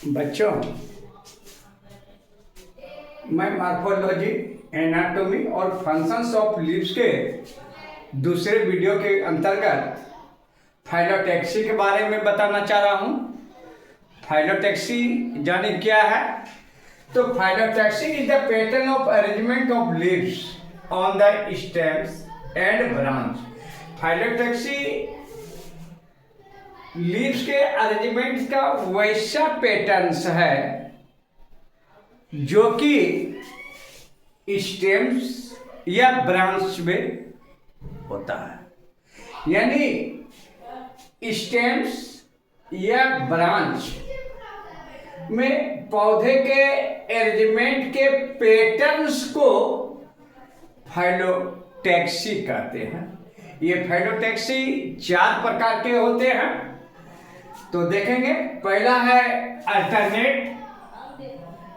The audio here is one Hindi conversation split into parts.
बच्चों, मैं मॉर्फोलॉजी, एनाटॉमी और फंक्शंस ऑफ लीव्स के दूसरे वीडियो के अंतर्गत फाइलोटैक्सी के बारे में बताना चाह रहा हूँ। फाइलोटैक्सी जाने क्या है? तो phyllotaxy is the pattern of arrangement of leaves on the stems and branch. Phyllotaxy leaves के अरेंजमेंट का वैसा पैटर्न्स है जो कि स्टेम्स या ब्रांच में होता है। यानी स्टेम्स या ब्रांच में पौधे के अरेंजमेंट के पैटर्न्स को फाइलोटैक्सी कहते हैं। ये फाइलोटैक्सी 4 प्रकार के होते हैं। तो देखेंगे, पहला है अल्टरनेट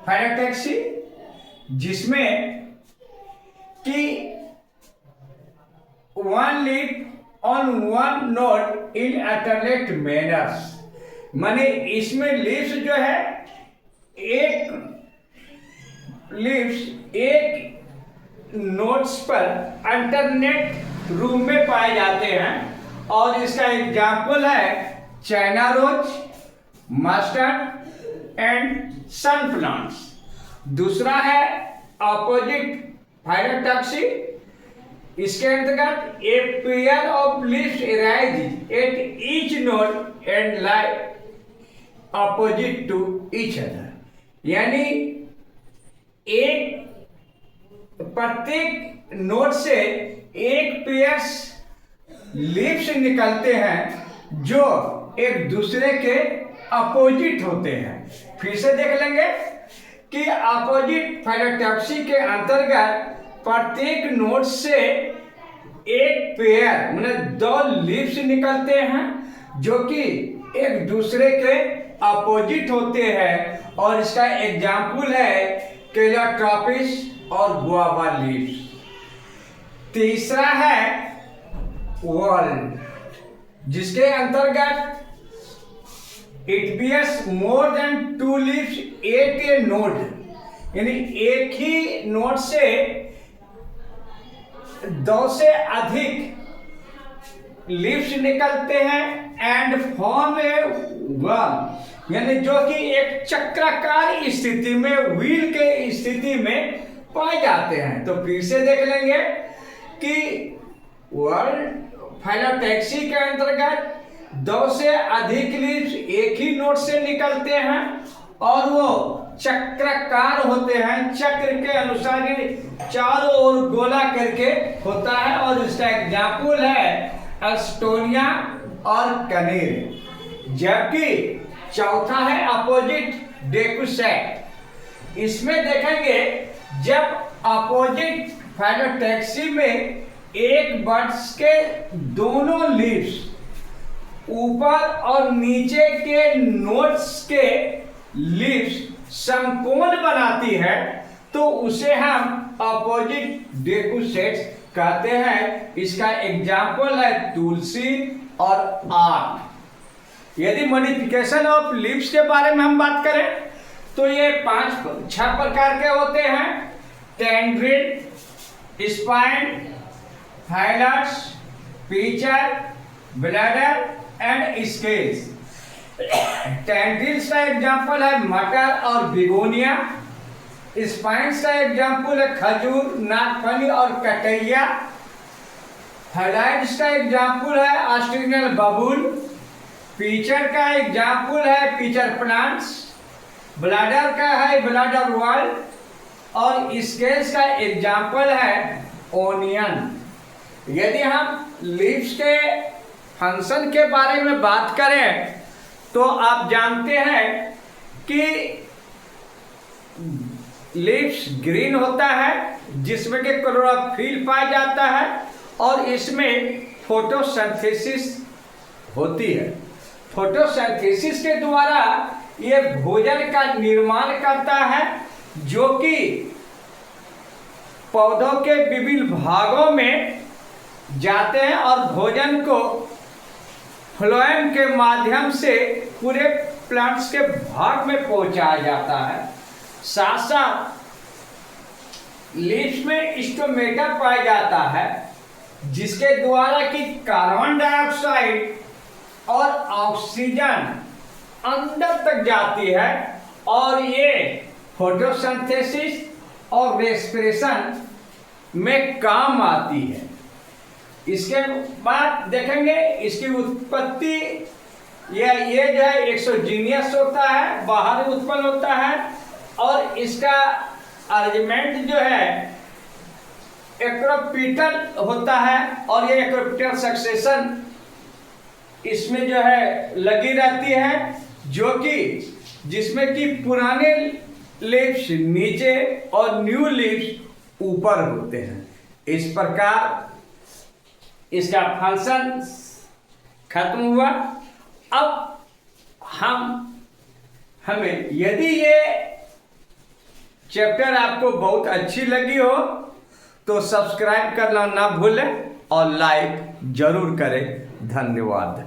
फाइलोटैक्सी, जिसमें कि one leaf on one node in alternate manners. माने इसमें लीव्स जो है एक नोड्स पर अल्टरनेट रूप में पाए जाते हैं। और इसका एग्जाम्पल है China rose, mustard and sun plants. दूसरा है अपोजिट फाइलोटैक्सी। इसके अंतर्गत a pair of leaves arise at each node and lie opposite to each other. यानी प्रत्येक नोड से एक पेयर्स लीव्स निकलते हैं जो एक दूसरे के अपोजिट होते हैं। फिर से देख लेंगे कि अपोजिट फाइलोटैक्सी के अंतर्गत प्रत्येक नोड से एक पेयर मतलब 2 लीव्स निकलते हैं जो कि एक दूसरे के अपोजिट होते हैं। और इसका एग्जाम्पल है कैलोट्रोपिस और गुआवा लीव्स। तीसरा है वॉल, जिसके अंतर्गत it bears more than 2 leaves at a node. यानी एक ही नोड से 2 से अधिक लीव्स निकलते हैं एंड फॉर्म ए वॉल, यानी जो कि एक चक्राकार स्थिति में, व्हील के स्थिति में पाए जाते हैं। तो फिर से देख लेंगे कि वर्ल्ड फाइलोटैक्सी के अंतर्गत 2 से अधिक लीव्स एक ही नोड से निकलते हैं और वो चक्राकार होते हैं। चक्र के अनुसार चारों ओर गोला करके होता है। और इसका एग्जाम्पल है एस्टोनिया और कनेर। जबकि चौथा है अपोजिट डेकुसेट। इसमें देखेंगे जब अपोजिट फाइलोटैक्सी में एक बर्ड्स के दोनों लीव्स ऊपर और नीचे के नोड्स के लीव्स समकोण बनाती है तो उसे हम अपोजिट डेकुसेट्स कहते हैं। इसका एग्जाम्पल है तुलसी और आक। यदि मॉडिफिकेशन ऑफ लीव्स के बारे में हम बात करें तो ये 5-6 प्रकार के होते हैं। Tendril, spine, highlights, pitcher, bladder and scales. Tendrils का एग्जाम्पल है मटर और बिगोनिया। स्पाइन्स का एग्जाम्पल है खजूर, नागफनी और कटैया। हाइलाइट्स का एग्जाम्पल है ऑस्ट्रेलियन बबूल। पिचर का एग्जाम्पल है पिचर प्लांट्स। ब्लैडर का है ब्लैडर वर्ल्ड। और स्केल्स का एग्जाम्पल है ओनियन। यदि हम लीव्स के फंक्शन के बारे में बात करें तो आप जानते हैं कि लीव्स ग्रीन होता है जिसमें कि क्लोरोफिल पाया जाता है और इसमें फोटोसिंथेसिस होती है। फोटोसिंथेसिस के द्वारा ये भोजन का निर्माण करता है जो कि पौधों के विभिन्न भागों में जाते हैं और भोजन को फ्लोएम के माध्यम से पूरे प्लांट्स के भाग में पहुंचाया जाता है। साथ साथ लीव्स में स्टोमेटा पाया जाता है, जिसके द्वारा कि कार्बन डाइऑक्साइड और ऑक्सीजन अंदर तक जाती है और ये फोटोसिंथेसिस और रेस्पिरेशन में काम आती है। इसके बाद देखेंगे इसकी उत्पत्ति, ये जो है एक्सोजीनियस होता है, बाहर उत्पन्न होता है, और इसका अरेंजमेंट जो है एक्रोपिटल होता है, और ये एक्रोपिटल सक्सेशन इसमें जो है लगी रहती है, जो कि जिसमें कि पुराने लीव्स नीचे और न्यू लीव्स ऊपर होते हैं। इस प्रकार इसका फंक्शन खत्म हुआ। अब हमें यदि ये चैप्टर आपको बहुत अच्छी लगी हो तो सब्सक्राइब करना ना भूलें और लाइक जरूर करें। धन्यवाद।